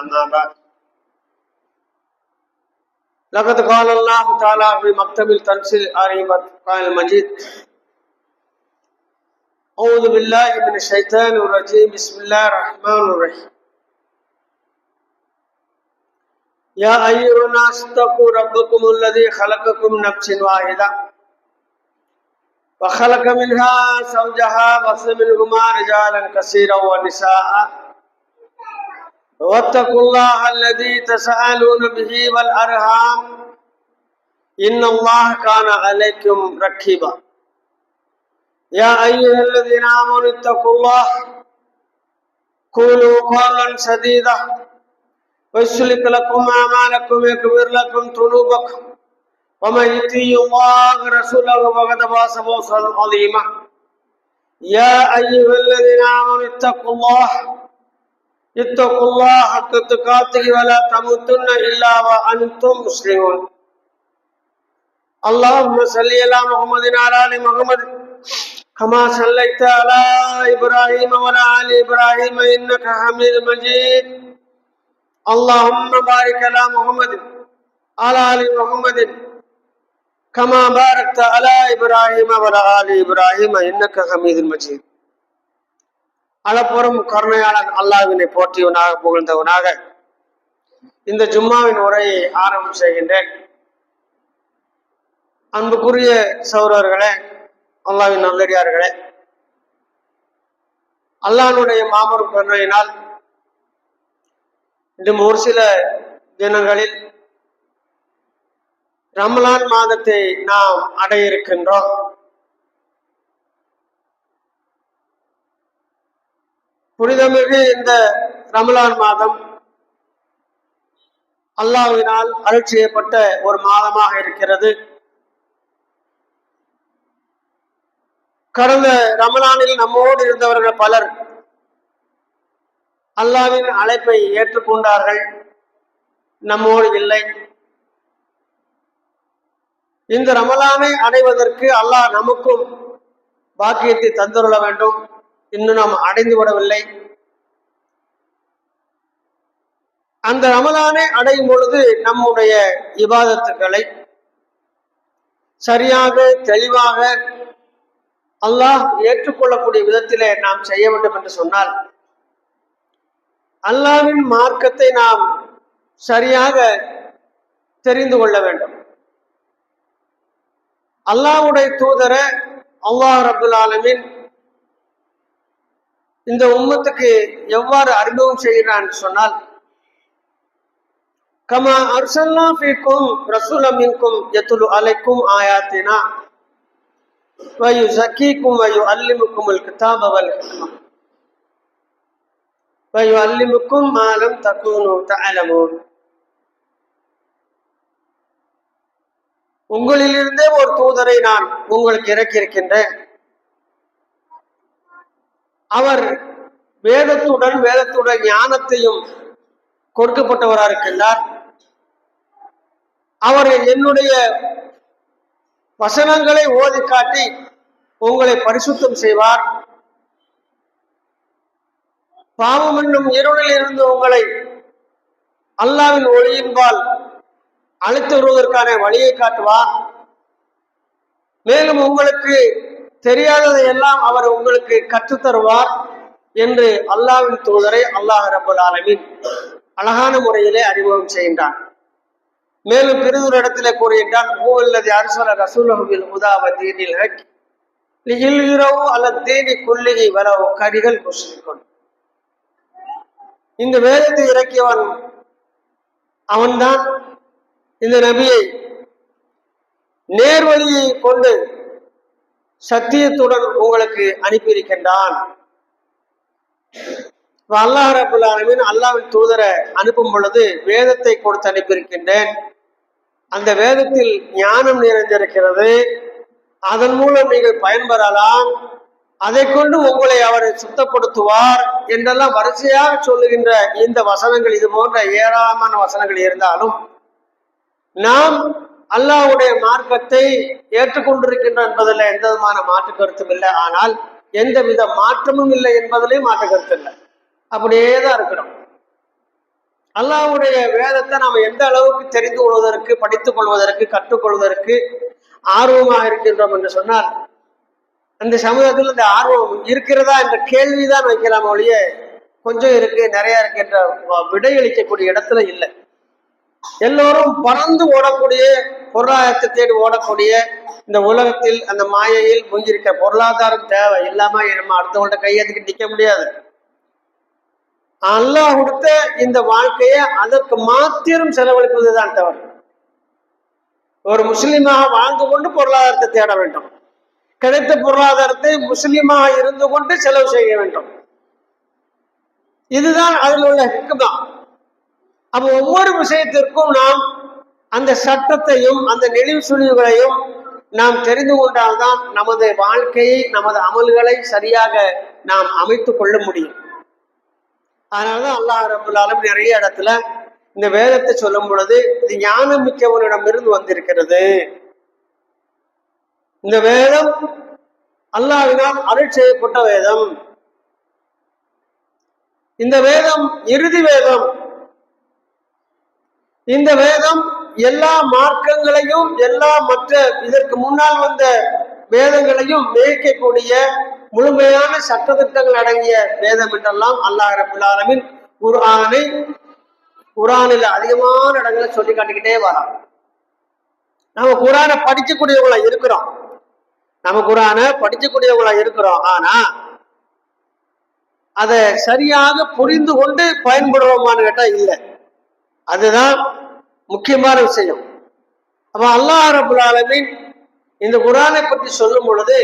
أما بعد لقد قال الله تعالى في مكتب التنزيل القرآن المجيد أعوذ بالله من الشيطان الرجيم بسم الله الرحمن الرحيم يا أيها الناس اتقوا ربكم الذي خلقكم من نفس واحدة وخلق منها زوجها وبث منهما رجالا كثيرا ونساء واتقوا الله الذي تساءلون به والأرحام إن الله كان عليكم رقيبا يا أيها الذين آمنوا اتقوا الله قولوا قولا سديدا ويصلح لكم أعمالكم ويغفر لكم ذنوبكم ومن يطع الله ورسوله فقد فاز فوزا عظيما يا أيها الذين آمنوا اتقوا الله حق تقاته ولا تموتن إلا وأنتم مسلمون اللهم صل على محمد وعلى آل محمد كما صليت على إبراهيم وعلى آل إبراهيم إنك حميد مجيد اللهم بارك على محمد وعلى آل محمد كما باركت على إبراهيم وعلى آل إبراهيم إنك حميد مجيد அளப்பெரும் கருணையாளன் அல்லாஹ்வினை போற்றியவனாக புகழ்ந்தவனாக இந்த ஜும்மாவின் உரையை ஆரம்பம் செய்கின்றேன். அன்புக்குரிய சகோதரர்களே, அல்லாஹ்வின் நல்லடியார்களே, அல்லாஹ்வுடைய மாபெரும் கருணையினால் இன்னும் ஒரு சில தினங்களில் ரமலான் மாதத்தை நாம் அடைய இருக்கின்றோம். புனிதமிகு இந்த ரமலான் மாதம் அல்லாஹ்வினால் அருள் செய்யப்பட்ட ஒரு மாதமாக இருக்கிறது. கடந்த ரமலானில் நம்மோடு இருந்தவர்கள் பலர் அல்லாஹ்வின் அழைப்பை ஏற்றுக்கொண்டார்கள், நம்மோடு இல்லை. இந்த ரமலானை அடைவதற்கு அல்லாஹ் நமக்கும் பாக்கியத்தை தந்துள்ள வேண்டும். இன்னும் நாம் அடைந்து விடவில்லை. அந்த ரமலானை அடையும் பொழுது நம்முடைய இபாதத்துக்களை சரியாக தெளிவாக அல்லாஹ் ஏற்றுக்கொள்ளக்கூடிய விதத்திலே நாம் செய்ய வேண்டும் என்று சொன்னால், அல்லாஹ்வின் மார்க்கத்தை நாம் சரியாக தெரிந்து கொள்ள வேண்டும். அல்லாஹ்வுடைய தூதர அல்லாஹ் ரப்புல் ஆலமீன் இந்த உம்மத்துக்கு எவ்வாறு அறிமுகம் செய்கிறான் சொன்னால், கமா அர்சல்னா ஃபீக்கும் ரசூலம் மின்கும் யத்லு அலைக்கும் ஆயாத்தினா வ யுஸக்கீக்கும் வ யுஅல்லிமுக்குமுல் கிதாப வல் ஹிக்மா வ யுஅல்லிமுக்கும் மா லம் தகூனு தஅலமூன். உங்களிலிருந்தே ஒரு தூதரை நான் உங்களுக்கு இறக்கியிருக்கின்றேன். அவர் வேதத்துடன் ஞானத்தையும் கொடுக்கப்பட்டவராக இருக்கின்றார். அவர் என்னுடைய வசனங்களை ஓதி காட்டி உங்களை பரிசுத்தம் செய்வார். பாவம் என்னும் இருளில் இருந்து உங்களை அல்லாஹ்வின் ஒளியின்பால் அழைத்து வருவதற்கான வழியை காட்டுவார். மேலும் உங்களுக்கு தெரியாததை எல்லாம் அவர் உங்களுக்கு கற்றுத்தருவார் என்று அல்லாஹ்வின் தூதரை அல்லாஹ் ரப்பல் ஆலமீன் அழகான முறையிலே அறிமுகம் செய்கின்றான். மேலும் பிரிதொரு இடத்திலே கூறுகின்றான், ஹுவல்லதி அர்ஸல ரசூலஹு பில் ஹுதா வ தீனில் ஹக் லியுல்ஹிரஹு அலா தீனி குல்லிஹி வலவ் கரிஹல் முஷ்ரிகூன். இந்த வேதத்தை இறக்கியவன் அவன்தான். இந்த நபியை நேர்வழியை கொண்டு சத்தியத்துடன் உங்களுக்கு அனுப்பியிருக்கின்றான். அல்லாஹ் ரப்புல் ஆலமீன் அல்லாஹ்வின் தூதரை அனுப்பும் பொழுது வேதத்தை கொடுத்து அனுப்பியிருக்கின்றேன். அந்த வேதத்தில் ஞானம் நிறைந்திருக்கிறது. அதன் மூலம் நீங்கள் பயன்பெறலாம். அதை கொண்டு உங்களை அவர் சுத்தப்படுத்துவார் என்றெல்லாம் வரிசையாக சொல்லுகின்ற இந்த வசனங்கள், இது போன்ற ஏராளமான வசனங்கள் இருந்தாலும் நாம் அல்லாஹ்வுடைய மார்க்கத்தை ஏற்றுக்கொண்டிருக்கின்றோம் என்பதில் எந்த விதமான மாற்று கருத்தும் இல்லை. ஆனால் எந்தவித மாற்றமும் இல்லை என்பதிலே மாற்று கருத்து இல்லை. அப்படியே தான் இருக்கிறோம். அல்லாஹ்வுடைய வேதத்தை நாம் எந்த அளவுக்கு தெரிந்து கொள்வதற்கு, படித்துக் கொள்வதற்கு, கற்றுக்கொள்வதற்கு ஆர்வமாக இருக்கின்றோம் என்று சொன்னால், அந்த சமூகத்தில் இந்த ஆர்வம் இருக்கிறதா என்ற கேள்விதான் வைக்கலாம் ஒழிய கொஞ்சம் இருக்கு நிறைய இருக்கு என்ற விடையளிக்கக்கூடிய இடத்துல இல்லை. எல்லோரும் பறந்து ஓடக்கூடிய, பொருளாதாரத்தை தேடி ஓடக்கூடிய இந்த உலகத்தில் அந்த மாயையில் முங்கியிருக்க பொருளாதாரம் தேவை இல்லாம நம்ம அடுத்தவங்கள்ட்ட கையெழுத்துக்கு நிற்க முடியாது. அல்லாஹ் கொடுத்த இந்த வாழ்க்கையை அதற்கு மாத்திரம் செலவழிப்பதுதான் தவறு. ஒரு முஸ்லிமாக வாழ்ந்து கொண்டு பொருளாதாரத்தை தேட வேண்டும். கிடைத்த பொருளாதாரத்தை முஸ்லிமாக இருந்து கொண்டு செலவு செய்ய வேண்டும். இதுதான் அதில் உள்ள ஹிக்மா. அப்ப ஒவ்வொரு விஷயத்திற்கும் நாம் அந்த சட்டத்தையும் அந்த நெளிவு சுழிவுகளையும் நாம் தெரிந்து கொண்டால்தான் நமது வாழ்க்கையை, நமது அமல்களை சரியாக நாம் அமைத்துக் கொள்ள முடியும். அதனாலதான் அல்லாஹ் ரப்பல் ஆலமீன் நிறைய இடத்துல இந்த வேதத்தை சொல்லும் பொழுது இது ஞானம் மிக்கவனிடம் இருந்து வந்திருக்கிறது. இந்த வேதம் அல்லாஹ்வினால் அருள் செய்யப்பட்ட வேதம். இந்த வேதம் இறுதி வேதம். இந்த வேதம் எல்லா மார்க்கங்களையும், எல்லா மற்ற இதற்கு முன்னால் வந்த வேதங்களையும் மேய்க்கக்கூடிய முழுமையான சட்டத்திட்டங்கள் அடங்கிய வேதம் என்றெல்லாம் அல்லாஹ் ரப்பல் ஆலமீன் குர்ஆனில் அதிகமான இடங்களை சொல்லி காட்டிக்கிட்டே வரோம். நம்ம குர்ஆனை படிக்கக்கூடியவங்களா இருக்கிறோம். ஆனா அதை சரியாக புரிந்து கொண்டு பயன்படுவோமான்னு கேட்டா இல்லை. அதுதான் முக்கியமான விஷயம். அப்ப அல்லாஹ் ரப்பல் ஆலமீன் இந்த குர்ஆனை பற்றி சொல்லும் பொழுது,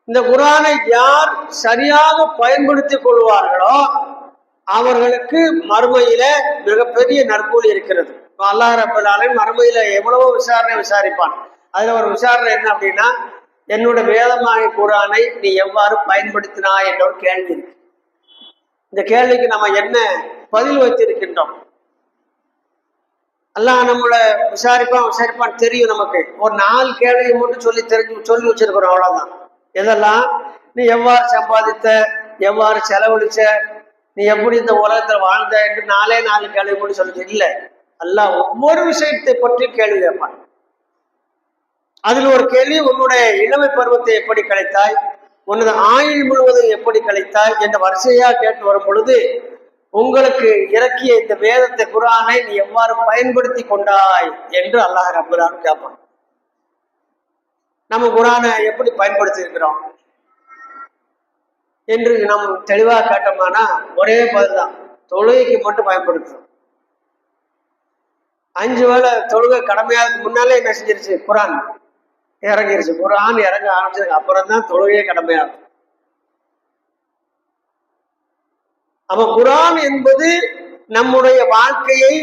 இந்த குர்ஆனை யார் சரியாக பயன்படுத்திக் கொள்வார்களோ அவர்களுக்கு மறுமையில மிகப்பெரிய நற்கூலி இருக்கிறது. அல்லாஹ் ரப்பல் ஆலமீன் மறுமையில எவ்வளவோ விசாரணை விசாரிப்பான். அதுல ஒரு விசாரணை என்ன அப்படின்னா, என்னோட வேதமாகிய குர்ஆனை நீ எவ்வாறு பயன்படுத்தினாய் என்ற ஒரு கேள்வி இருக்கு. இந்த கேள்விக்கு நம்ம என்ன பதில் வைத்திருக்கின்றோம்? அல்லாஹ் நம்மளை விசாரிப்பான் தெரியும். நமக்கு ஒரு 4 கேள்வியை மட்டும் சொல்லி வச்சிருக்கிறோம், அவ்வளவுதான். இதெல்லாம் நீ எவ்வாறு சம்பாதித்த, எவ்வாறு செலவழிச்ச, நீ எப்படி இந்த உலகத்துல வாழ்ந்த என்று 4 கேள்வி மட்டும் சொல்லி இல்லை. அல்லாஹ் ஒவ்வொரு விஷயத்தை பற்றி கேள்வி கேட்பான். அதில் ஒரு கேள்வி, உன்னுடைய இளமை பருவத்தை எப்படி கழித்தாய், உனது ஆயுள் முழுவதும் எப்படி கழித்தாய் என்ற வரிசையா கேட்டு வரும் பொழுது, உங்களுக்கு இறக்கிய இந்த வேதத்தை குர்ஆனை நீ எவ்வாறு பயன்படுத்தி கொண்டாய் என்று அல்லாஹ் ரப்பல் ஆலமீன் கேட்பான். நம்ம குர்ஆனை எப்படி பயன்படுத்தி இருக்கிறோம் என்று நாம் தெளிவாக கேட்டோம்னா ஒரே பதில் தான், தொழுகைக்கு மட்டும் பயன்படுத்தும். 5 வேளை தொழுகை கடமையாதுக்கு முன்னாலே என்ன செஞ்சிருச்சு, குர்ஆன் இறங்கிருச்சு. குர்ஆன் இறங்க ஆரம்பிச்சதுக்கு அப்புறம் தான் தொழுகையே கடமையாகும். அப்ப குர்ஆன் என்பது நம்முடைய வாழ்க்கையை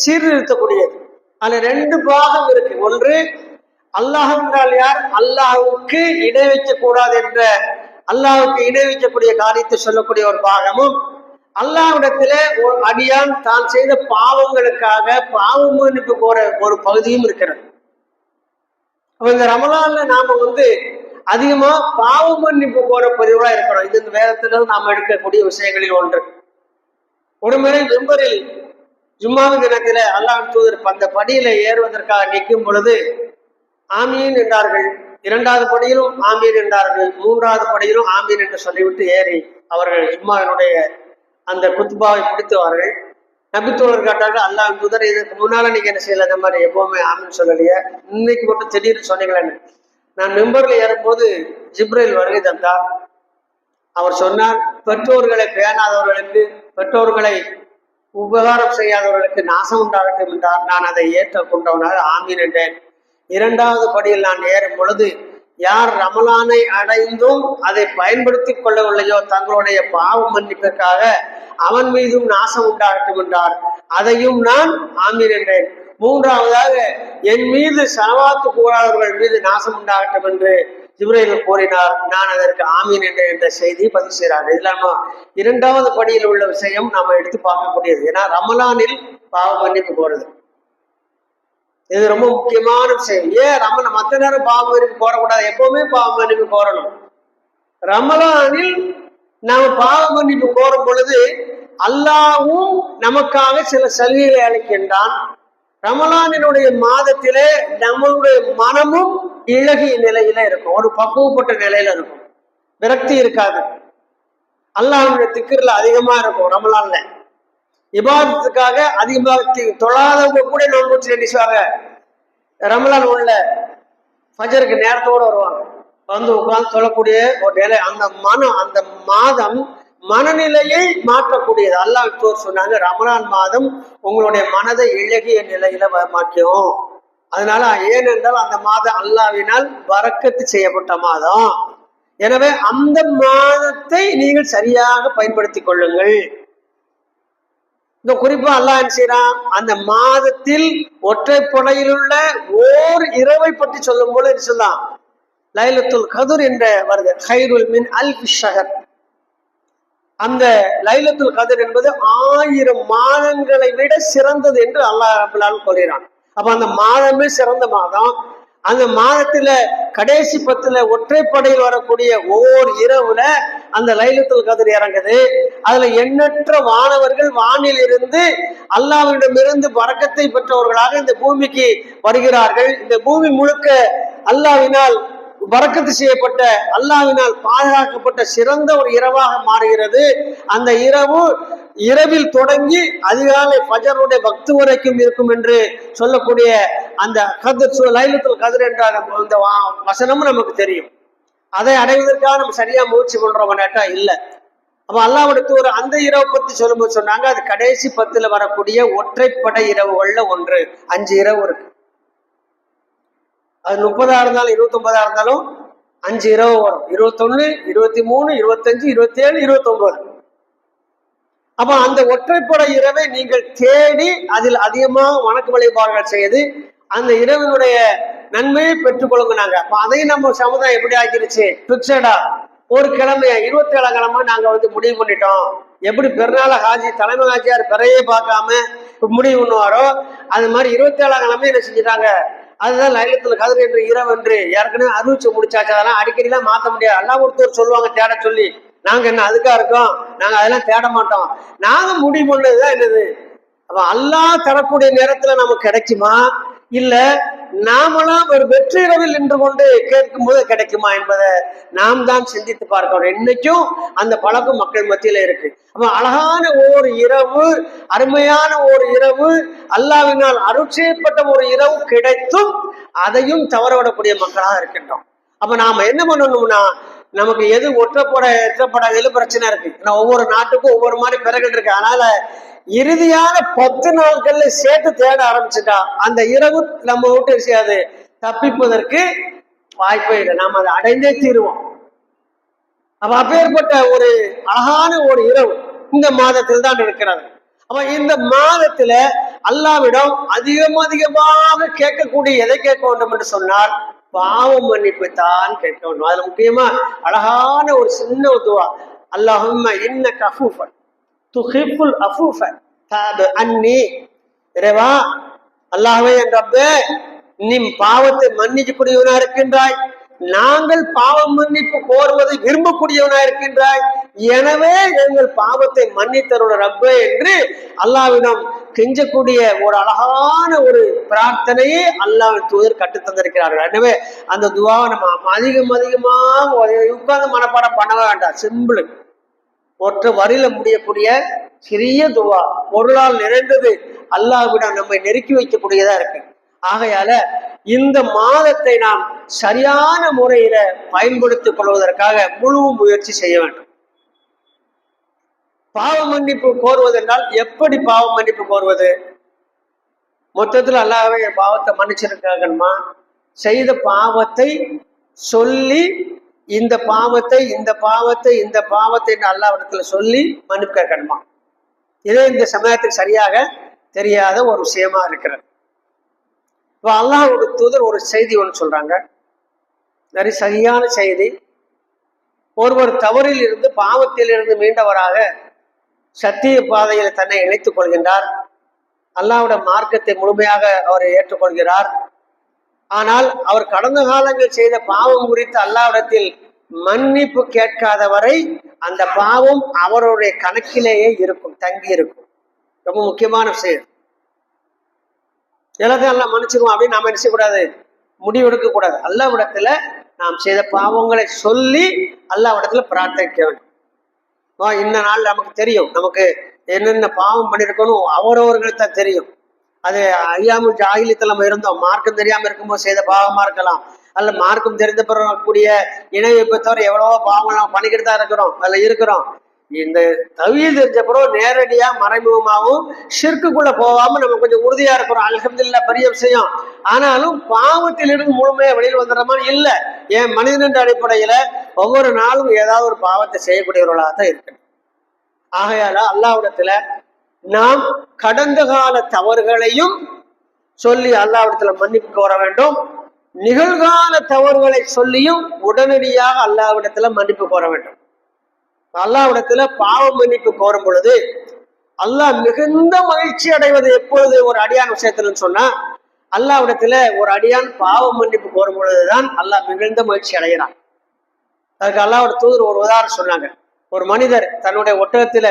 சீர்திருத்தக்கூடியது. அதுல 2 பாகம் இருக்கு. ஒன்று, அல்லாஹ் என்றால் யார், அல்லாஹ்வுக்கு இணை வைக்கக் கூடாது என்ற, அல்லாஹ்வுக்கு இணை வைக்கக்கூடிய காரியத்தை சொல்லக்கூடிய ஒரு பாகமும், அல்லாஹ்விடத்திலே ஒரு அடியான் தான் செய்த பாவங்களுக்காக பாவ மன்னிப்பு கோர ஒரு பகுதியும் இருக்கிறது. அப்ப இந்த ரமலான்ல நாம அதிகமா பாவ மன்னிப்பு கோர பதிவா இருக்கிறோம். இது இந்த வேதத்துல நாம எடுக்கக்கூடிய விஷயங்களில் ஒன்று. ஒருமுறை மெம்பரில் ஜும்மாவு தினத்தில அல்லாஹ் தூதர் அந்த படியில ஏறுவதற்காக நிற்கும் பொழுது ஆமீன் என்றார்கள். 2வது படியிலும் ஆமீன் என்றார்கள். 3வது படியிலும் ஆமீன் என்று சொல்லிவிட்டு ஏறி அவர்கள் ஜும்மாவினுடைய அந்த குத்பாவை முடித்துவார்கள். நபித்தோழர் கேட்டார்கள், அல்லாஹ் தூதர் இதுக்கு முன்னால நீங்க என்ன செய்யல, இந்த மாதிரி எப்பவுமே ஆமீன் சொல்லலையே, இன்னைக்கு மட்டும் திடீர்னு சொன்னீங்களேன்னு. நான் மெம்பர்ல ஏறும்போது ஜிப்ரைல் வருகை தந்தார். அவர் சொன்னார், பெற்றோர்களை பேணாதவர்களுக்கு, பெற்றோர்களை உபகாரம் செய்யாதவர்களுக்கு நாசம் உண்டாகட்டும் என்றார். நான் அதை ஏற்றுக்கொண்டவனாக ஆமீன் என்றேன். 2வது படியில் நான் ஏறும் பொழுது, யார் ரமலானை அடைந்தும் அதை பயன்படுத்தி கொள்ளவில்லையோ தங்களுடைய பாவ மன்னிப்பிற்காக அவன் மீதும் நாசம் உண்டாகட்டும் என்றார். அதையும் நான் ஆமீன் என்றேன். 3வதாக என் மீது ஸலவாத்து கூறாதவர்கள் மீது நாசம் உண்டாகட்டும் என்று ஜிப்ரீல் கூறினார். நான் அதற்கு ஆமீன் என்ற செய்தி பதிவு செய்கிறார். இல்லாம 2வது படியில் உள்ள விஷயம் நாம எடுத்து பார்க்கக்கூடியது. ஏன்னா ரமலானில் பாவ மன்னிப்பு போறது இது ரொம்ப முக்கியமான விஷயம். ஏன் மற்ற நேரம் பாவ மன்னிப்பு கோரக்கூடாது, எப்பவுமே பாவ மன்னிப்பு கோரணும். ரமலானில் நாம பாவ மன்னிப்பு கோரும் பொழுது அல்லாஹ்வும் நமக்காக சில சலுகைகளை அளிக்கின்றான். ரமலானினுடைய மாதத்திலே நம்மளுடைய மனமும் இழகிய நிலையில இருக்கும், ஒரு பக்குவப்பட்ட நிலையில இருக்கும், விரக்தி இருக்காது. அல்லாஹ்வுடைய திக்ர்ல அதிகமா இருக்கும். ரமலான்ல இபாதத்துக்காக அதிகமாக தொழாதவங்க கூட நோன்பு நினைச்சாங்க. ரமலான் உள்ள ஃபஜருக்கு நேரத்தோடு வருவாங்க, வந்து உட்கார்ந்து தொழக்கூடிய ஒரு நிலை. அந்த மனம், அந்த மாதம் மனநிலையை மாற்றக்கூடியது. அல்லாஹ் சொன்னாங்க, ரமலான் மாதம் உங்களுடைய மனதை இழகிய நிலையில மாற்றும். அதனால ஏனென்றால் அந்த மாதம் அல்லாஹ்வினால் பரக்கத்து செய்யப்பட்ட மாதம். எனவே அந்த மாதத்தை நீங்கள் சரியாக பயன்படுத்திக் கொள்ளுங்கள். இந்த குறிப்பா அல்லாஹ் என்ன செய்யறான், அந்த மாதத்தில் ஒற்றைப்படையில் உள்ள ஓர் இரவை பற்றி சொல்லும் போது என்ன சொல்லலாம், லைலத்துல் கத்ர் என்ற வருது, ஹைருல் மின் அல்ஃபி ஷஹர். அந்த லைலத்துல் கத்ர் என்பது 1000 மாதங்களை விட சிறந்தது என்று அல்லாஹ் ரப்பல் ஆலமீன் சொல்கிறான். அப்ப அந்த மாதமே சிறந்த மாதம். அந்த மாதத்துல கடைசி 10 ஒற்றைப்படையில் வரக்கூடிய ஒவ்வொரு இரவுல அந்த லைலத்துல் கத்ர் இறங்குது. அதுல எண்ணற்ற வானவர்கள் வானில் இருந்து அல்லாஹ்விடமிருந்து பரக்கத்தை பெற்றவர்களாக இந்த பூமிக்கு வருகிறார்கள். இந்த பூமி முழுக்க அல்லாஹ்வினால் பரக்கத்து செய்யப்பட்ட, அல்லாஹ்வினால் பாதுகாக்கப்பட்ட சிறந்த ஒரு இரவாக மாறுகிறது. அந்த இரவில் தொடங்கி அதிகாலை ஃபஜருடைய வக்து வரைக்கும் இருக்கும் என்று சொல்லக்கூடிய அந்த கத்ர், லைலத்துல் கத்ர் என்ற அந்த வசனமும் நமக்கு தெரியும். அதை அடைவதற்காக நம்ம சரியா முயற்சி பண்றோம் கேட்டா இல்லை. அப்ப அல்லாஹ்வுடைய தூதர் அந்த இரவு பத்தி சொல்லும்போது சொன்னாங்க, அது கடைசி 10 வரக்கூடிய ஒற்றைப்படை இரவுகள்ல ஒன்று. 5 இரவு இருக்கு. அது 30 இருந்தாலும் 29 இருந்தாலும் 5 இரவு வரும். 21, 23, 25, 27, 29. அப்ப அந்த ஒற்றைப்படை இரவை நீங்கள் தேடி அதில் அதிகமாக வணக்க வழிபாடுகள் செய்து அந்த இரவினுடைய நன்மையை பெற்றுக் கொள்ளுங்க. அப்ப அதையும் நம்ம சமுதாயம் எப்படி ஆக்கிருச்சு, பிக்சடா ஒரு கிழமைய 27ஆம் கிழமை நாங்க முடிவு பண்ணிட்டோம். எப்படி பெருநாள ஹாஜி தலைமை ஹாஜியார் பிறையே பார்க்காம முடிவு பண்ணுவாரோ அது மாதிரி 27ஆம் கிழமை என்ன செஞ்சுட்டாங்க, அதுதான் லைலத்துல் கத்ர் என்ற இரவு என்று ஏற்கனவே அறிவிச்சு முடிச்சாச்சு. அதெல்லாம் அடிக்கடிலாம் மாற்ற முடியாது. அல்லாஹ் ஒருத்தர் சொல்லுவாங்க தேட சொல்லி, நாங்க என்ன அதுக்கா இருக்கோம், நாங்க அதெல்லாம் தேட மாட்டோம். நாங்க முடிவு பண்ணதுதான் என்னது. அப்ப அல்லாஹ் தரக்கூடிய நேரத்துல நமக்கு கிடைக்குமா, இல்ல நாமெல்லாம் ஒரு வெற்றி இரவில் நின்று கொண்டு கேட்கும் போது கிடைக்குமா என்பதை நாம் தான் சிந்தித்து பார்க்கிறோம். இன்னைக்கும் அந்த பழக்கம் மக்கள் மத்தியில இருக்கு. அப்ப அழகான ஒரு இரவு, அருமையான ஒரு இரவு, அல்லாஹ்வினால் அருள் செய்யப்பட்ட ஒரு இரவு கிடைத்தும் அதையும் தவறவிடக்கூடிய மக்களாக இருக்கின்றோம். அப்ப நாம என்ன பண்ணணும்னா, நமக்கு எது ஒற்றப்பட பிரச்சனை இருக்கு. ஏன்னா ஒவ்வொரு நாட்டுக்கும் ஒவ்வொரு மாதிரி பிறகுகள் இருக்கு. அதனால இறுதியான 10 நாட்கள்ல சேர்த்து தேட ஆரம்பிச்சுட்டா அந்த இரவு நம்ம விட்டு செய்யாது, தப்பிப்பதற்கு வாய்ப்பே இல்லை. நாம் அதை அடைந்தே தீருவோம். அப்ப அப்பேற்பட்ட ஒரு அழகான ஒரு இரவு இந்த மாதத்தில் தான் இருக்கிறது. அப்ப இந்த மாதத்துல அல்லாஹ்விடம் அதிகமாக கேட்கக்கூடிய எதை கேட்க வேண்டும் என்று சொன்னால் பாவ மன்னிப்பு தான் கேட்க வேண்டும். அதுல முக்கியமா அழகான ஒரு சின்ன துவா, அல்லாஹும்ம இன்னக அஃபூஃபன் துஹிப்புல் அஃபூஃப தஅபு அன்னி. இறைவா, அல்லாஹ்வே என் ரப்பே, நீ பாவத்தை மன்னிக்கக்கூடியவனா இருக்கின்றாய், நாங்கள் பாவ மன்னிப்பு கோருவதை விரும்பக்கூடியவனா இருக்கின்றாய், எனவே எங்கள் பாவத்தை மன்னித்தருடைய ரப்பே என்று அல்லாஹ்விடம் கெஞ்சக்கூடிய ஒரு அழகான ஒரு பிரார்த்தனையை அல்லாஹ்வின் தூதர் கற்றுத் தந்திருக்கிறார்கள். எனவே அந்த துவாவை நம்ம அதிகமாக உட்கார்ந்து மனப்பாடம் பண்ண வேண்டாம். சிம்பிள், ஒற்றை வரியில முடியக்கூடிய சிறிய துவா, பொருளால் நிறைந்தது, அல்லாஹ்விடம் நம்மை நெருக்கி வைக்கக்கூடியதா இருக்கு. ஆகையால இந்த மாதத்தை நாம் சரியான முறையில பயன்படுத்திக் கொள்வதற்காக முழு முயற்சி செய்ய வேண்டும். பாவ மன்னிப்பு கோருவது என்றால் எப்படி பாவ மன்னிப்பு கோருவது? மொத்தத்தில் அல்லாஹ்வே என் பாவத்தை மன்னிச்சிருக்காங்கம்மா, செய்த பாவத்தை சொல்லி இந்த பாவத்தை அல்லாஹ்விடத்துல சொல்லி மன்னிப்பு கேட்கணுமா? இதே இந்த சமயத்துக்கு சரியாக தெரியாத ஒரு விஷயமா இருக்கிறது. இப்போ அல்லாஹ்வுடைய தூதர் ஒரு செய்தி ஒன்று சொல்றாங்க, நிறைய சரியான செய்தி. ஒருவர் தவறில் இருந்து பாவத்தில் இருந்து மீண்டவராக சத்திய பாதையில் தன்னை இணைத்துக் கொள்கின்றார். அல்லாஹ்வுடைய மார்க்கத்தை முழுமையாக அவர் ஏற்றுக்கொள்கிறார். ஆனால் அவர் கடந்த காலங்கள் செய்த பாவம் குறித்து அல்லாஹ்விடத்தில் மன்னிப்பு கேட்காதவரை அந்த பாவம் அவருடைய கணக்கிலேயே இருக்கும், தங்கி இருக்கும். ரொம்ப முக்கியமான விஷயம். எல்லாத்தையும் எல்லாம் மன்னிச்சிருவோம் அப்படின்னு நாம நினைச்சக்கூடாது, முடிவெடுக்க கூடாது. அல்லாஹ்விடத்துல நாம் செய்த பாவங்களை சொல்லி அல்லாஹ்விடத்துல பிரார்த்திக்க வேண்டும். இந்த நாள் நமக்கு தெரியும், நமக்கு என்னென்ன பாவம் பண்ணிருக்கணும் அவரவர்களுக்கு தான் தெரியும். அது ஐயாமுல் ஜாகிலியத்துல நம்ம இருந்தோம், மார்க்கம் தெரியாம இருக்கும்போது செய்த பாவமா இருக்கலாம், அல்ல மார்க்கம் தெரிந்த பிறக்கூடிய இணை வைப்பத்தவரை எவ்வளவோ பாவங்கள் நம்ம பண்ணிக்கிட்டு தான் இருக்கிறோம், அதுல இருக்கிறோம். இந்த தௌஹீத் தெரிஞ்ச பிறகு நேரடியா மறைமுகமாகவும் ஷிர்க்குக்குள்ள போகாம நம்ம கொஞ்சம் உறுதியா இருக்கிறோம். அல்ஹம்துலில்லாஹ், பெரிய விஷயம். ஆனாலும் பாவத்திலிருந்து முழுமையா வெளியில் வந்துடுறோமா? இல்ல. ஏன் மனிதன் அடிப்படையில ஒவ்வொரு நாளும் ஏதாவது ஒரு பாவத்தை செய்யக்கூடியவர்களாக தான் இருக்கு. ஆகையால அல்லாஹ்விடத்துல நாம் கடந்த கால தவறுகளையும் சொல்லி அல்லாஹ்விடத்துல மன்னிப்பு கோர வேண்டும். நிகழ்கால தவறுகளை சொல்லியும் உடனடியாக அல்லாஹ்விடத்துல மன்னிப்பு கோர வேண்டும். அல்லாஹ்விடத்துல பாவ மன்னிப்பு கோரும் பொழுது அல்லாஹ் மிகுந்த மகிழ்ச்சி அடைவது எப்பொழுது ஒரு அடியான் விஷயத்துல சொன்னா, அல்லாஹ்விடத்துல ஒரு அடியான் பாவ மன்னிப்பு கோரும் பொழுதுதான் அல்லாஹ் மிகுந்த மகிழ்ச்சி அடைகிறான். அதுக்கு அல்லாஹ்வோட தூதர் ஒரு உதாரணம் சொன்னாங்க. ஒரு மனிதர் தன்னுடைய ஒட்டகத்துல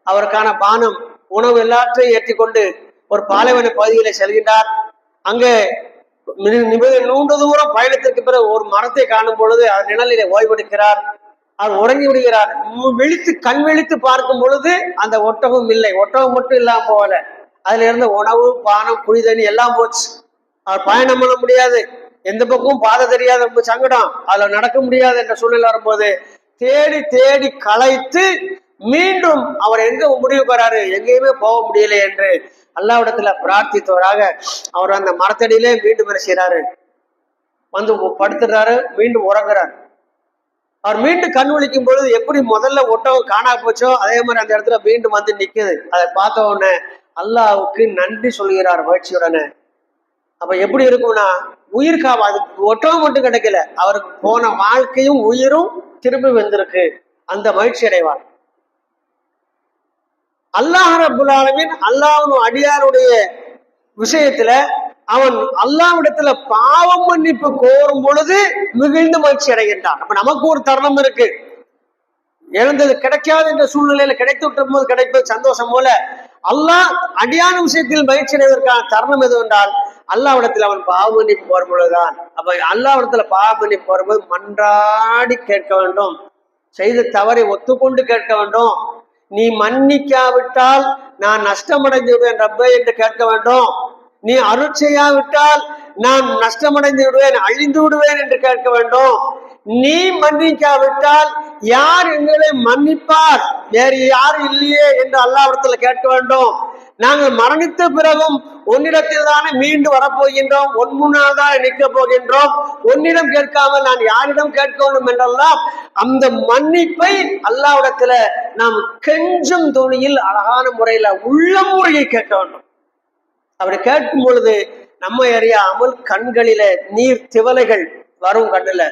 அவருக்கான பானம் உணவு எல்லாற்றையும் ஏற்றி கொண்டு ஒரு பாலைவன பகுதியில செல்கின்றார். அங்கே நீண்ட தூரம் பயணத்திற்கு பிறகு ஒரு மரத்தை காணும் பொழுது அவர் நிழலிலே ஓய்வெடுக்கிறார். அவர் உறங்கி விடுகிறார். கண் விழித்து பார்க்கும் பொழுது அந்த ஒட்டகம் இல்லை. ஒட்டகம் மட்டும் இல்லாம போகல, அதுல இருந்த உணவு பானம் குடிதண்ணி எல்லாம் போச்சு. அவர் பயணம் பண்ண முடியாது, எந்த பக்கமும் பாதை தெரியாத ரொம்ப சங்கடம், அதுல நடக்க முடியாது என்ற சூழ்நிலை வரும்போது தேடி தேடி களைத்து மீண்டும் அவர் எங்க முடிவு பெறாரு, எங்கேயுமே போக முடியல என்று அல்லாஹ்விடத்துல பிரார்த்தித்தவராக அவர் அந்த மரத்தடியிலே மீண்டும் என்ன செய்யறாரு, வந்து படுத்துறாரு, மீண்டும் உறங்குறாரு. அவர் மீண்டும் கண் விழிக்கும் பொழுது எப்படி முதல்ல ஒட்டகம் காணா போச்சோ அதே மாதிரி அந்த இடத்துல மீண்டும் வந்து நிக்குது. அதை பார்த்த உடனே அல்லாஹ்வுக்கு நன்றி சொல்கிறார் மகிழ்ச்சியுடனே. அப்ப எப்படி இருக்கும்னா, உயிர் அது ஒட்டகம் மட்டும் கிடைக்கல, அவருக்கு போன வாழ்க்கையும் உயிரும் திரும்பி வந்திருக்கு, அந்த மகிழ்ச்சி அடைவார். அல்லாஹ் ரப்புல் ஆலமீன் அல்லாஹ்வின் அடியாருடைய விஷயத்துல அவன் அல்லாஹ்விடத்துல பாவம் மன்னிப்பு கோரும் பொழுது மிகுந்த மகிழ்ச்சி அடைகின்றான். அப்ப நமக்கு ஒரு தருணம் இருக்கு, இழந்தது கிடைக்காது என்ற சூழ்நிலையில கிடைத்து விட்ட போது கிடைப்பது சந்தோஷம் போல அல்லாஹ் அடியான விஷயத்தில் மகிழ்ச்சி அடைவதற்கான தருணம் எது என்றால் அல்லாஹ்விடத்தில் அவன் பாவ மன்னிப்பு கோரும் பொழுதுதான். அப்ப அல்லாஹ்விடத்துல பாவ மன்னிப்பு கோரும்போது மன்றாடி கேட்க வேண்டும், செய்த தவறை ஒத்துக்கொண்டு கேட்க வேண்டும். நீ மன்னிக்காவிட்டால் நான் நஷ்டமடைந்து விடுவேன் ரப்பே என்று கேட்க வேண்டும். நீ அருள் செய்யாவிட்டால் நான் நஷ்டமடைந்து விடுவேன், அழிந்து விடுவேன் என்று கேட்க வேண்டும். நீ மன்னிக்காவிட்டால் யார் எங்களை மன்னிப்பார், வேறு யாரும் இல்லையே என்று அல்லாஹ்விடத்துல கேட்க வேண்டும். நாங்கள் மரணித்த பிறகும் உன்னிடத்தில் தானே மீண்டு வரப்போகின்றோம், உன் முன்னால் தான் நிற்க போகின்றோம், உன்னிடம் கேட்காமல் நான் யாரிடம் கேட்க வேண்டும் என்றெல்லாம் அந்த மன்னிப்பை அல்லாஹ்விடத்துல நாம் கெஞ்சும் துணியில் அழகான முறையில உள்ளமுறையை கேட்க வேண்டும். அப்படி கேட்கும் பொழுது நம்ம அறியாமல் கண்களில நீர் திவலைகள் வரும் கண்ணுல,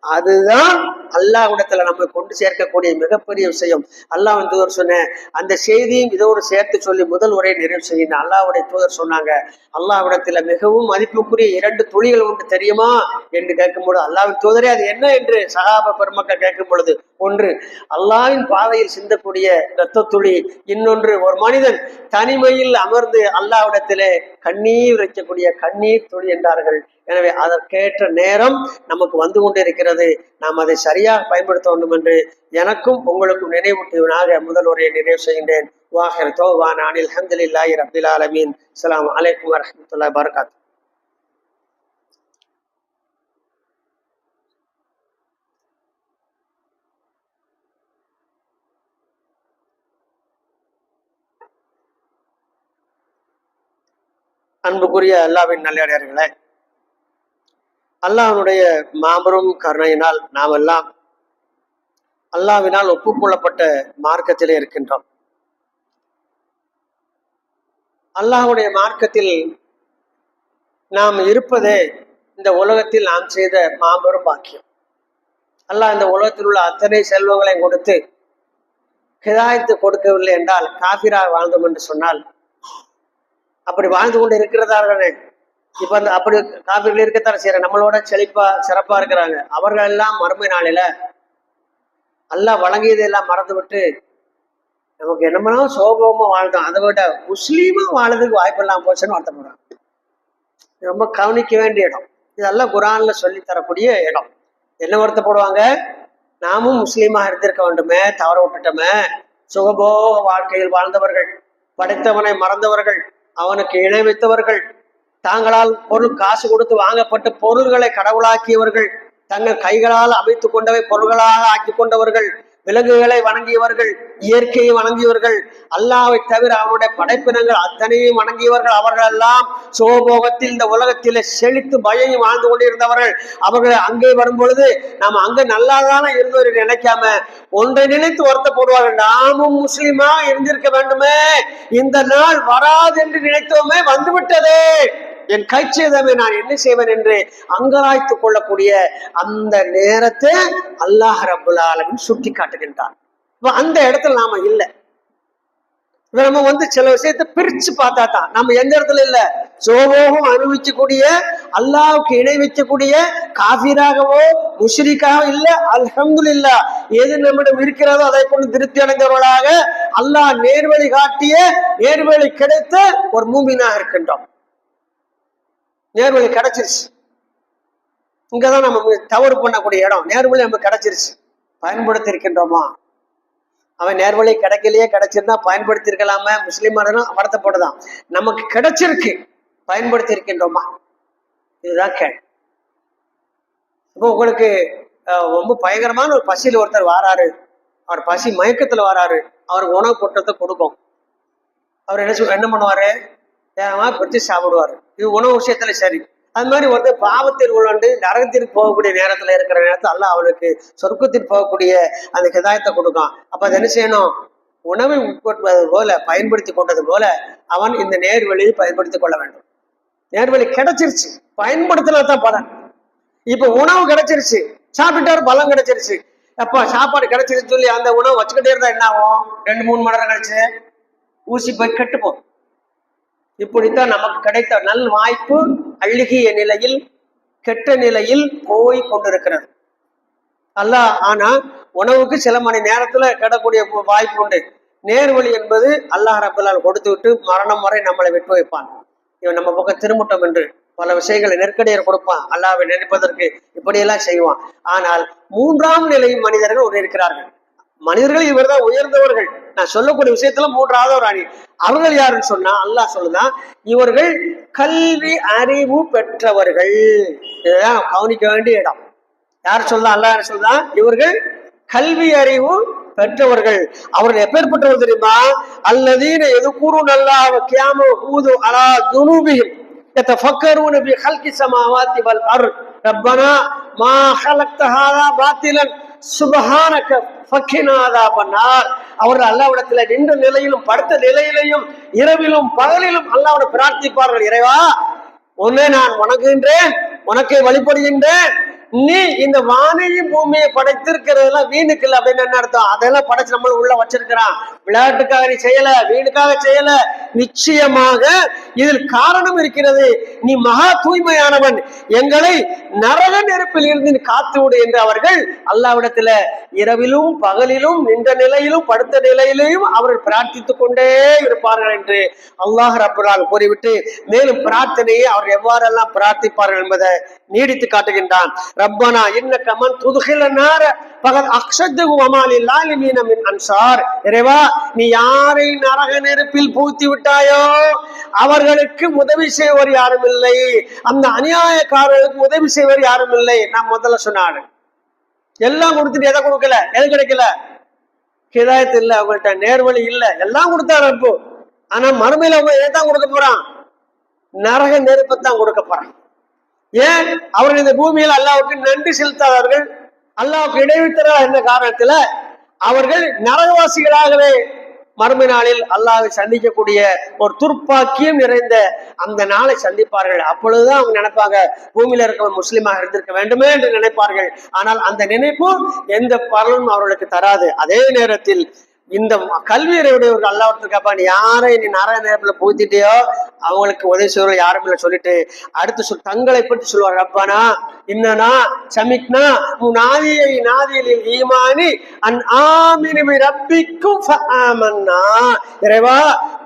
அதுதான் அல்லாஹ்விடத்துல நம்ம கொண்டு சேர்க்கக்கூடிய மிகப்பெரிய விஷயம். அல்லாஹ்வின் தூதர் சொன்ன அந்த செய்தியும் இதோடு சேர்த்து சொல்லி முதல் உரையை நிறைவு செய்யணும். அல்லாஹ்வுடைய தூதர் சொன்னாங்க, அல்லாஹ்விடத்துல மிகவும் மதிப்புக்குரிய 2 துளிகள் உண்டு தெரியுமா என்று கேட்கும்போது, அல்லாஹ்வின் தூதரே அது என்ன என்று சஹாபா பெருமக்கள் கேட்கும் பொழுது, ஒன்று அல்லாஹ்வின் பாதையில் சிந்தக்கூடிய இரத்த துளி, இன்னொன்று ஒரு மனிதன் தனிமையில் அமர்ந்து அல்லாஹ்விடத்திலே கண்ணீர் வைக்கக்கூடிய கண்ணீர் துளி என்றார்கள். எனவே அதற்கேற்ற நேரம் நமக்கு வந்து கொண்டிருக்கிறது, நாம் அதை சரியாக பயன்படுத்த வேண்டும் என்று எனக்கும் உங்களுக்கும் நினைவூட்டுவனாக முதல் உரையை நிறைவு செய்கின்றேன். வாஹிர் தௌபானா அனில் ஹம்துலில்லாஹி ரப்பில் ஆலமீன். அஸ்ஸலாமு அலைக்கும் வரஹ்மத்துல்லாஹி வபரகாத்துஹு. அன்புக்குரிய அல்லாஹ்வின் நல்லடியார்களே, அல்லாஹ்வுடைய மாபெரும் கருணையினால் நாம் எல்லாம் அல்லாஹ்வினால் ஒப்புக்கொள்ளப்பட்ட மார்க்கத்திலே இருக்கின்றோம். அல்லாஹ்வுடைய மார்க்கத்தில் நாம் இருப்பதே இந்த உலகத்தில் நாம் செய்த மாபெரும் பாக்கியம். அல்லாஹ் இந்த உலகத்தில் உள்ள அத்தனை செல்வங்களை கொடுத்து ஹிதாயத்து கொடுக்கவில்லை என்றால் காபிராக வாழ்ந்தோம் என்று சொன்னால் அப்படி வாழ்ந்து கொண்டு இருக்கிறதார்களே. இப்ப அந்த அப்படி காபிர்கள் இருக்கத்தான் செய்யறாங்க, நம்மளோட செழிப்பா சிறப்பா இருக்கிறாங்க. அவர்கள் எல்லாம் மறுமை நாளில அல்லாஹ் வழங்கியதெல்லாம் மறந்து விட்டு நமக்கு என்னமெல்லாம் சோகமா வாழ்ந்தோம், அதை விட முஸ்லீமா வாழறதுக்கு வாய்ப்பு இல்லாம போச்சுன்னு வருத்தப்படுறாங்க. ரொம்ப கவனிக்க வேண்டிய இடம். இதெல்லாம் குரான்ல சொல்லி தரக்கூடிய இடம். என்ன வருத்தப்படுவாங்க? நாமும் முஸ்லீமா இருந்திருக்க வேண்டுமே, தவற விட்டுட்டோமே. சுகபோக வாழ்க்கையில் வாழ்ந்தவர்கள், படைத்தவனை மறந்தவர்கள், அவனுக்கு இணை வைத்தவர்கள், தாங்களால் பொருள் காசு கொடுத்து வாங்கப்பட்ட பொருள்களை கடவுளாக்கியவர்கள், தங்கள் கைகளால் அமைத்துக் கொண்டவை பொருள்களாக ஆக்கி கொண்டவர்கள், விலங்குகளை வணங்கியவர்கள், இயற்கையை வணங்கியவர்கள், அல்லாஹ்வை தவிர அவனுடைய படைப்பினங்கள் அத்தனையும் வணங்கியவர்கள், அவர்கள் எல்லாம் சோபோகத்தில் இந்த உலகத்தில செழித்து பயம் வாழ்ந்து கொண்டிருந்தவர்கள். அவர்கள் அங்கே வரும் பொழுது நாம் அங்க நல்லாதானே இருந்தவர்கள் நினைக்காம ஒன்றை நினைத்து வருத்தப்படுவார்கள். நாமும் முஸ்லிமா இருந்திருக்க வேண்டுமே, இந்த நாள் வராது என்று நினைத்தோமே, வந்துவிட்டதே, என் கைச்சேதமே, நான் என்ன செய்வேன் என்று அங்கலாய்த்துக் கொள்ளக்கூடிய அந்த நேரத்தை அல்லாஹ் ரப்புல் ஆலமீன் சுட்டி காட்டுகின்றான். அந்த இடத்துல நாம இல்லை. நம்ம சில விஷயத்தை பிரிச்சு பார்த்தா தான் நம்ம எந்த இடத்துல இல்ல, சோபோகம் அனுபவிக்கக்கூடிய, அல்லாஹ்வுக்கு இணை வைக்கக்கூடிய, காஃபிராகவோ முஷ்ரிக்காகவோ இல்ல. அல்ஹம்துலில்லாஹ், எது நம்மிடம் இருக்கிறதோ அதை கொண்டு திருப்தி அடைந்தவர்களாக அல்லாஹ் நேர்வழி காட்டிய, நேர்வழி கிடைத்த ஒரு மூமினாக இருக்கின்றோம். நேர்வழி கிடைச்சிருச்சு. இங்கதான் நம்ம தவறு பண்ணக்கூடிய இடம். நேர்வழி நம்ம கிடைச்சிருச்சு, பயன்படுத்தி இருக்கின்றோமா? அவன் நேர்வழி கிடைக்கலையே, கிடைச்சிருந்தா பயன்படுத்தி இருக்கலாம, முஸ்லீம் வருத்தப்படுதான். நமக்கு கிடைச்சிருக்கு, பயன்படுத்தி இருக்கின்றோமா? இதுதான் கேள்வி. இப்போ உங்களுக்கு ரொம்ப பயங்கரமான ஒரு பசியில் ஒருத்தர் வாராரு, அவர் பசி மயக்கத்துல வராரு, அவருக்கு உணவு பொட்டத்தை கொடுக்கும். அவர் என்ன பண்ணுவாரு? ஏமா பிரிச்சு சாப்பிடுவாரு. இது உணவு விஷயத்துல சரி. அது மாதிரி ஒருத்தர் பாவத்தில் உழண்டு நரகத்திற்கு போகக்கூடிய நேரத்துல இருக்கிற நேரத்துல அல்லாஹ் அவனுக்கு சொர்க்கத்திற்கு போகக்கூடிய அந்த ஹிதாயத்தை கொடுக்கும். அப்ப அது என்ன செய்யணும்? உணவை உட்கொள்வது போல, பயன்படுத்தி கொண்டது போல அவன் இந்த நேர்வழியை பயன்படுத்தி கொள்ள வேண்டும். நேர்வழி கிடைச்சிருச்சு, பயன்படுத்தினாதான் பலன். இப்ப உணவு கிடைச்சிருச்சு, சாப்பிட்டாரு, பலம் கிடைச்சிருச்சு. அப்ப சாப்பாடு கிடைச்சிருச்சு சொல்லி அந்த உணவு வச்சுக்கிட்டே இருந்தா என்ன ஆகும்? 2-3 மணி நேரம் கழிச்சு ஊசி போய் கெட்டு போகும். இப்படித்தான் நமக்கு கிடைத்த நல் வாய்ப்பு அழுகிய நிலையில், கெட்ட நிலையில் போய் கொண்டிருக்கிறது. அல்லாஹ் ஆனா உணவுக்கு சில மணி நேரத்துல கிடக்கூடிய வாய்ப்பு உண்டு. நேர்வழி என்பது அல்லாஹ் ரப்பல் கொடுத்து விட்டு மரணம் வரை நம்மளை விட்டு வைப்பான். இவன் நம்ம பக்கம் திரும்பட்டும் என்று பல விஷயங்களை நெருக்கடியை கொடுப்பான். அல்லாஹ்வை நினைப்பதற்கு இப்படியெல்லாம் செய்வான். ஆனால் 3ஆம் நிலை மனிதர்கள் ஒரு இருக்கிறார்கள். மனிதர்கள் இவர் தான் உயர்ந்தவர்கள். நான் சொல்லக்கூடிய விஷயத்துல 3ஆவது ஒரு அணி. அவர்கள் யாருன்னு சொன்னா அல்லாஹ் சொல்லுதான், இவர்கள் கல்வி அறிவு பெற்றவர்கள். இதுதான் கவனிக்க வேண்டிய இடம். யார் சொல்லுதா? அல்லாஹ் சொல்லுதான், இவர்கள் கல்வி அறிவு பெற்றவர்கள். அவர்கள் எப்பேற்பட்டவர்கள் தெரியுமா? அல்லதீன எதுக்கூறும் அல்லாஹ் கியாம ஹூது அலா துனூபிஹிம் யதஃபக்கரூன ஃபீ ஹல்கி ஸமாவாத்தி வல் அர்த் ரப்பனா மா ஹலக்த ஹாதா பாத்திலன் சுபஹானக ஃபக்கினா அஸாபன்னார். அவர்கள் அல்லாஹ்விடத்தில் நின்ற நிலையிலும் படுத்த நிலையிலையும் இரவிலும் பகலிலும் அல்லாஹ்வை பிரார்த்திப்பார்கள். இறைவா, உன்னை நான் வணங்குகின்றேன், உனக்கே வழிபடுகின்றேன். நீ இந்த வானையும் பூமியை படைத்திருக்கிறதெல்லாம் வீணுக்கு இல்லை அப்படின்னு என்ன அர்த்தம்? அதெல்லாம் படைச்சு நம்மள உள்ள வச்சிருக்கிறான். விளையாட்டுக்காக நீ செய்யல, வீணுக்காக செய்யல. நிச்சயமாக இதில் காரணம் இருக்கிறது. நீ மகா தூய்மையானவன், எங்களை நரக நெருப்பில் இருந்து காத்து விடு என்று அவர்கள் அல்லாஹ்விடத்துல இரவிலும் பகலிலும் நின்ற நிலையிலும் படுத்த நிலையிலும் அவர்கள் பிரார்த்தித்துக் கொண்டே இருப்பார்கள் என்று அல்லாஹ் ரப்பல் ஆலமீன் கூறிவிட்டு மேலும் பிரார்த்தனையை அவர்கள் எவ்வாறெல்லாம் பிரார்த்திப்பார்கள் என்பதை நீடித்து காட்டுகின்றான். ரப்பனா இன்னக மன் துத்கில நார ஃபகத் அக்ஷதுஹு வமா லில்லாலிமீன மின் அன்சார். இறைவா, நீ யாரை நரக நெருப்பில் பூத்தி விட்டாயோ அவர்களுக்கு உதவி செய்வர் யாரும் இல்லை, அந்த அநியாயக்காரர்களுக்கு உதவி செய்வர் யாரும் இல்லை. நான் முதல்ல சொன்னாரு, எல்லாம் கொடுத்துட்டு எதை கொடுக்கல? எது கிடைக்கல? ஹிதாயத் இல்ல, அவங்கள்ட்ட நேர்வழி இல்ல. எல்லாம் கொடுத்தாரு இப்போ. ஆனா மறுமையில அவங்க ஏதான் கொடுக்க போறான்? நரக நெருப்பத்தான் கொடுக்க போறான். ஏன்? அவர்கள் இந்த பூமியில் அல்லாஹ்வுக்கு நன்றி செலுத்தாதவர்கள், அல்லாஹ்வுக்கு இடைவித்தவர்கள் என்ற காரணத்துல அவர்கள் நரகவாசிகளாகவே மறுமை நாளில் அல்லாஹ்வை சந்திக்கக்கூடிய ஒரு துர்ப்பாக்கியம் நிறைந்த அந்த நாளை சந்திப்பார்கள். அப்பொழுதுதான் அவங்க நினைப்பாங்க, பூமியில இருக்க முஸ்லிமாக இருந்திருக்க வேண்டுமே என்று நினைப்பார்கள். ஆனால் அந்த நினைப்பு எந்த பலனும் அவர்களுக்கு தராது. அதே நேரத்தில் இந்த கல்வியறிவுடையவர்கள் அல்லாஹ்விடத்துல நீ யாரை நீ நிறைய நேரத்துல பூத்திட்டியோ அவங்களுக்கு உதவி செய்வர்கள் யாரும் இல்லை சொல்லிட்டு அடுத்து தங்களை பற்றி சொல்லுவார். ரப்பானா இன்னனா சமிக்னா முனாதியை நாதியில் ஈமானி அன் ஆமினு பி ரப்பிக்கும் ஃபஆமன்னா. இறைவா,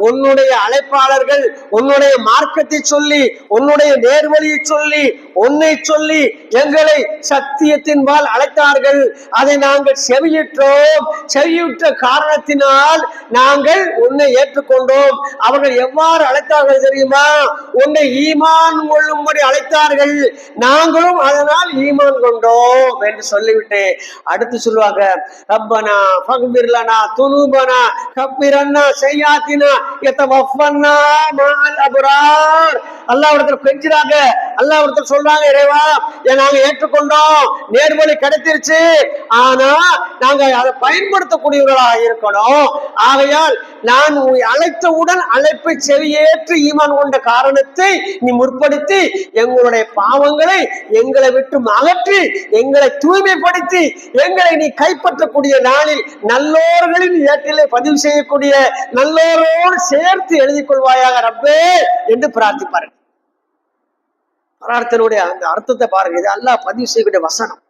உன்னுடைய அழைப்பாளர்கள் உன்னுடைய மார்க்கத்தை சொல்லி உன்னுடைய நேர்வழியை சொல்லி உன்னை சொல்லி எங்களை சத்தியத்தின்பால் அழைத்தார்கள். அதை நாங்கள் செவியுற்றோம். செவியுற்ற காரணத்தினால் நாங்கள் உன்னை ஏற்றுக்கொண்டோம். அவர்கள் எவ்வாறு அழைத்தார்கள் தெரியுமா? உன்னை ஈமான் கொள்ளும்படி அழைத்தார்கள். நாங்களும் அதனால் ஈமான் கொண்டோம் என்று சொல்லிவிட்டு அடுத்து சொல்லுவாங்க, ரப்பனா ஃபக்பிர் லனா துனூபனா கஃபிரன்னா சய்யாத்தினா யதவஃபன்னா மஅல் அப்ரார். அல்லாஹ்விடத்தில் கெஞ்சுறாங்க. அல்லாஹ்விடத்தில் சொல்றாங்க, இறைவா நாங்க ஏற்றுக்கொண்டோம், நேர்வழி கிடைத்திருச்சு, ஆனா நாங்க அதை பயன்படுத்தக்கூடியவர்களாக இருக்கணும். ஆகையால் நான் அழைத்தவுடன் அழைப்பை செவியேற்று ஈமான் கொண்ட காரணத்தை நீ முற்படுத்தி எங்களுடைய பாவங்களை எங்களை விட்டு அகற்றி எங்களை தூய்மைப்படுத்தி எங்களை நீ கைப்பற்றக்கூடிய நாளில் நல்லோர்களின் ஏட்டிலே பதிவு செய்யக்கூடிய நல்லோரோடு சேர்த்து எழுதிக் கொள்வாயாக ரப்பே என்று பிரார்த்திப்பார்கள். பிரார்த்தனுடைய அந்த அர்த்தத்தை பாருங்க. இது அல்லாஹ் பதிவு செய்யக்கூடிய வசனம்.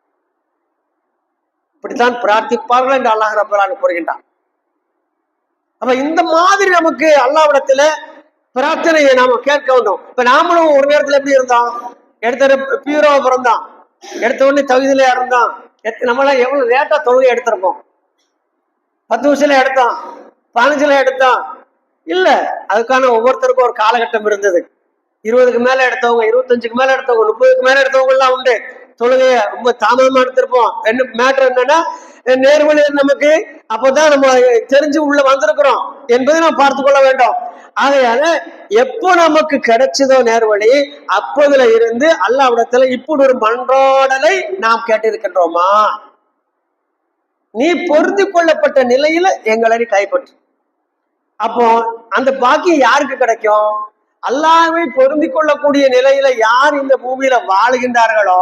இப்படித்தான் பிரார்த்திப்பார்கள் என்று அல்லாஹ் ரப்பல் ஆலமீன் கூறுகின்றான். அப்ப இந்த மாதிரி நமக்கு அல்லாஹ்விடத்துல பிரார்த்தனையை நாம கேட்க வேண்டும். இப்ப நாமளும் ஒரு நேரத்துல எப்படி இருந்தோம்? எடுத்த பியூரோவா பிறந்தோம், எடுத்த உடனே தகுதியில இருந்தோம். நம்மளாம் எவ்வளவு லேட்டா தொழுகை எடுத்திருப்போம். 10 வருஷத்துல எடுத்தோம், 15ல எடுத்தோம் இல்ல. அதுக்கான ஒவ்வொருத்தருக்கும் ஒரு காலகட்டம் இருந்தது. 20க்கு மேல எடுத்தவங்க, 25க்கு மேல எடுத்தவங்க, 30க்கு மேல எடுத்தவங்க எல்லாம் உண்டு. தொழுகைய ரொம்ப தாமதமா எடுத்திருப்போம். என்ன மேட்டர் என்னன்னா, நேர்வழி நமக்கு அப்பதான் நம்ம தெரிஞ்சு உள்ள வந்திருக்கிறோம் என்பதை நாம் பார்த்து கொள்ள வேண்டும். ஆகையால எப்போ நமக்கு கிடைச்சதோ நேர்வழி, அப்போதுல இருந்து அல்லாஹ்விடத்துல இப்படி ஒரு மன்றாடலை நாம் கேட்டிருக்கின்றோமா? நீ பொருந்தி கொள்ளப்பட்ட நிலையில எங்களை கைப்பற்று. அப்போ அந்த பாக்கியம் யாருக்கு கிடைக்கும்? அல்லாஹ்வை பொருந்தி கொள்ளக்கூடிய நிலையில யார் இந்த பூமியில வாழுகின்றார்களோ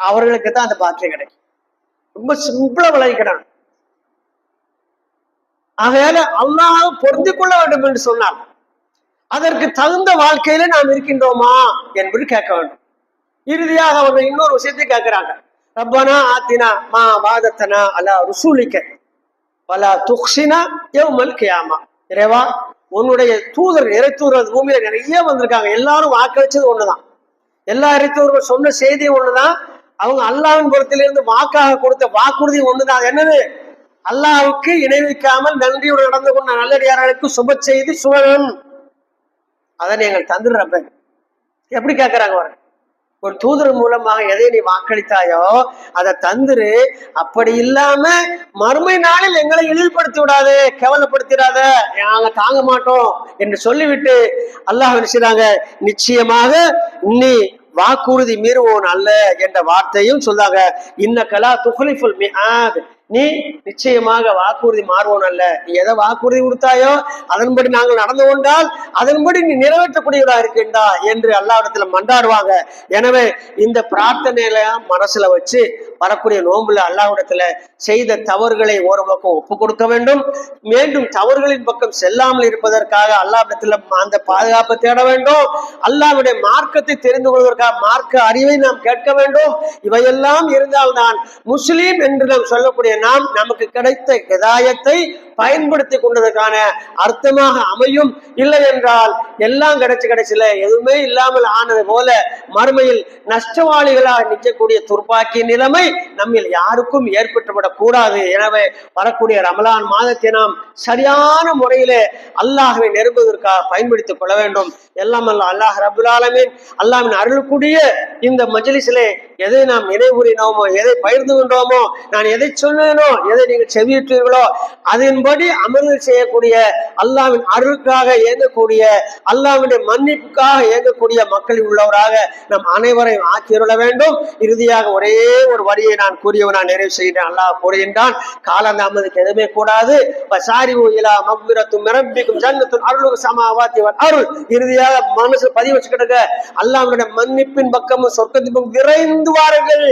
அவர்களுக்கு தான் அந்த பாக்கியம் கிடைக்கும். ரொம்ப சிம்பிளா விளைவிக்கிறான். ஆகையால அல்லாஹ் பொருந்தி கொள்ள வேண்டும் என்று சொன்னார். அதற்கு தகுந்த வாழ்க்கையில நாம் இருக்கின்றோமா என்பது கேட்க வேண்டும். இறுதியாக அவர்கள் இன்னொரு விஷயத்தை கேட்கிறாங்க. ரப்பனா ஆத்தினா மா வாதத்தனா அலா ருசூலிக்க வலா துக்ஸினா யௌமல் கியாமா. இறைவா, உன்னுடைய தூதர் இறை தூதர் பூமியில நிறைய வந்திருக்காங்க. எல்லாரும் வாக்களிச்சது ஒண்ணுதான். எல்லா இறை தூதர்கள் சொன்ன செய்தி ஒண்ணுதான். அவங்க அல்லாஹ்வின் புறத்திலிருந்து வாக்காக கொடுத்த வாக்குறுதி ஒண்ணுதான். என்னது? அல்லாஹ்வுக்கு இணை வைக்காமல் நன்றியோடு நடந்து கொண்ட நல்லடியார்களுக்கு சுப செய்தி சுவனம். அதை நீங்கள் தந்துடுறப்ப எப்படி கேட்கிறாங்க? ஒரு தூதர் மூலமாக எதை நீ வாக்களித்தாயோ அதை தந்துரு. அப்படி இல்லாம மறுமை நாளில் எங்களை இழிவுபடுத்தி விடாது, கேவலப்படுத்திடாத, நாங்க தாங்க மாட்டோம் என்று சொல்லிவிட்டு அல்லாஹ் நினைச்சாங்க, நிச்சயமாக நீ வாக்குறுதி மீறுவோன் அல்ல என்ற வார்த்தையும் சொல்லாங்க. இன்னக்கலா துஹ்லிஃபுல் மிஆத், நீ நிச்சயமாக வாக்குறுதி மாறுவோன் அல்ல. நீ எதை வாக்குறுதி கொடுத்தாயோ அதன்படி நாங்கள் நடந்து கொண்டால் அதன்படி நீ நிறைவேற்றக்கூடியவராக இருக்கின்றா என்று அல்லாஹ்விடத்துல மன்றாடுவாங்க. எனவே இந்த பிரார்த்தனையில மனசுல வச்சு வரக்கூடிய நோன்புல அல்லாஹ்விடத்துல செய்த தவறுகளை ஒரு பக்கம் ஒப்பு கொடுக்க வேண்டும். மீண்டும் தவறுகளின் பக்கம் செல்லாமல் இருப்பதற்காக அல்லாஹ்விடத்துல அந்த பாதுகாப்பை தேட வேண்டும். அல்லாஹ்வுடைய மார்க்கத்தை தெரிந்து கொள்வதற்காக மார்க்க அறிவை நாம் கேட்க வேண்டும். இவையெல்லாம் இருந்தால்தான் முஸ்லீம் என்று நாம் சொல்லக்கூடிய நாம் நமக்கு கிடைத்த ஹிதாயத்தை பயன்படுத்தி கொண்டதற்கான அர்த்தமாக அமையும். இல்லை என்றால் எல்லாம் கடைசியில எதுவுமே இல்லாமல் ஆனது போல மறுமையில் நஷ்டவாளிகளாக நிற்கக்கூடிய துர்ப்பாக்கிய நிலைமை நம்மில் யாருக்கும் ஏற்பட்டுவிடக் கூடாது. எனவே வரக்கூடிய ரமலான் மாதத்தை நாம் சரியான முறையிலே அல்லாஹ்வை நெருங்குவதற்காக பயன்படுத்திக் கொள்ள வேண்டும். எல்லாம் அல்லாஹ் ரப்புல் ஆலமீன் அல்லாஹ்வின் அருள்கூடிய இந்த மஜ்லிஸிலே எதை நாம் நினைவுறினோமோ, எதை பகிர்ந்து கொண்டோமோ, நான் எதை சொன்னேனோ, எதை நீங்கள் செவியுற்றீர்களோ அதன்படி அமர்வு செய்யக்கூடிய அல்லாஹ்வின் அருளுக்காக இயங்கக்கூடிய அல்லாஹ்வுடைய மன்னிப்புக்காக இயங்கக்கூடிய மக்களில் உள்ளவராக நம் அனைவரையும் ஆக்கியுள்ள வேண்டும். இறுதியாக ஒரே ஒரு வரியை நான் கூறியவன் நான் நிறைவு செய்கிறேன். அல்லாஹ் கூறுகின்றான், காலந்தாமதுக்கு எதுவுமே கூடாது. அருள் இறுதியாக மனசு பதிவு வச்சுக்கிட்டு அல்லாஹ்வுடைய மன்னிப்பின் பக்கமும் சொர்க்கத்தின் பக்கம் விரைந்து வாருங்கள்,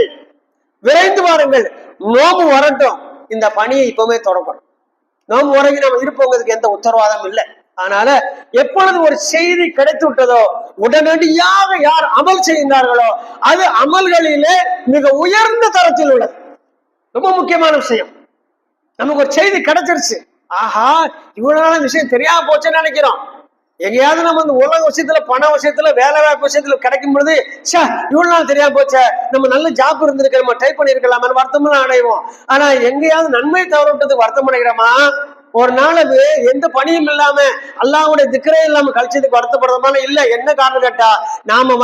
விரைந்து வாருங்கள். நோம்பு வரட்டும், இந்த பணியை இப்பவுமே தொடங்கணும். நோன்பு உறங்கி நம்ம இருப்போங்கிறதுக்கு எந்த உத்தரவாதம் இல்லை. அதனால எப்பொழுது ஒரு செய்தி கிடைத்து விட்டதோ உடனடியாக யார் அமல் செய்கின்றார்களோ அது அமல்களிலே மிக உயர்ந்த தரத்தில் உள்ளது. ரொம்ப முக்கியமான விஷயம். நமக்கு ஒரு செய்தி கிடைச்சிருச்சு, ஆஹா இவ்வளவு நாள் விஷயம் தெரியாம போச்சுன்னு நினைக்கிறோம். எங்கேயாவது நம்ம இந்த உலக விஷயத்துல, பண விஷயத்துல, வேலை வாய்ப்பு விஷயத்துல கிடைக்கும் பொழுது இவ்வளவு நாள் தெரியாம போச்ச, நம்ம நல்ல ஜாப் இருந்திருக்கு, நம்ம டைப் பண்ணிருக்கலாம், வருத்தம் தான் அடைவோம். ஆனா எங்கேயாவது நன்மை தவறு விட்டதுக்கு வருத்தம் அடைகிறோமா? ஒரு நாளுக்கு எந்த பணியும் இல்லாம அல்லாஹ்வுடைய திக்ரே இல்லாம கழிச்சதுக்கு வருத்தப்படுறதுமான இல்ல. என்ன காரணம் கேட்டா, நாம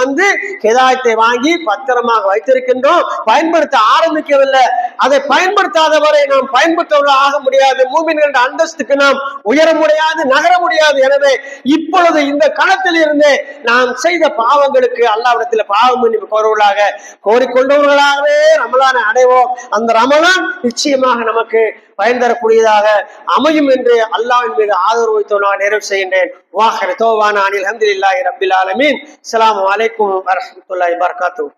ஹிதாயத்தை வாங்கி பத்திரமாக வைத்திருக்கின்றோம், பயன்படுத்த ஆரம்பிக்கவில்லை. அதை பயன்படுத்தாதவரை நாம் பயன்படுத்தவர்கள் ஆக முடியாது. மூமின்களின் அந்தஸ்துக்கு நாம் உயர முடியாது, நகர முடியாது. எனவே இப்பொழுது இந்த களத்தில் இருந்து நாம் செய்த பாவங்களுக்கு அல்லாஹ்விடத்தில் பாவ மன்னிப்பு கோருவர்களாக, கோரிக்கொண்டவர்களாகவே ரமலானை அடைவோம். அந்த ரமலான் நிச்சயமாக நமக்கு பயன் தரக்கூடியதாக அமையும் என்று அல்லாஹ்வின் மீது ஆதரவு வைத்து நான் நிறைவு செய்கின்றேன். வாஹிரு தௌவானா அனில் ஹம்துலில்லாஹி ரப்பில் ஆலமீன். அஸ்ஸலாமு அலைக்கும் வரஹ்மத்துல்லாஹி வபரகாத்துஹு.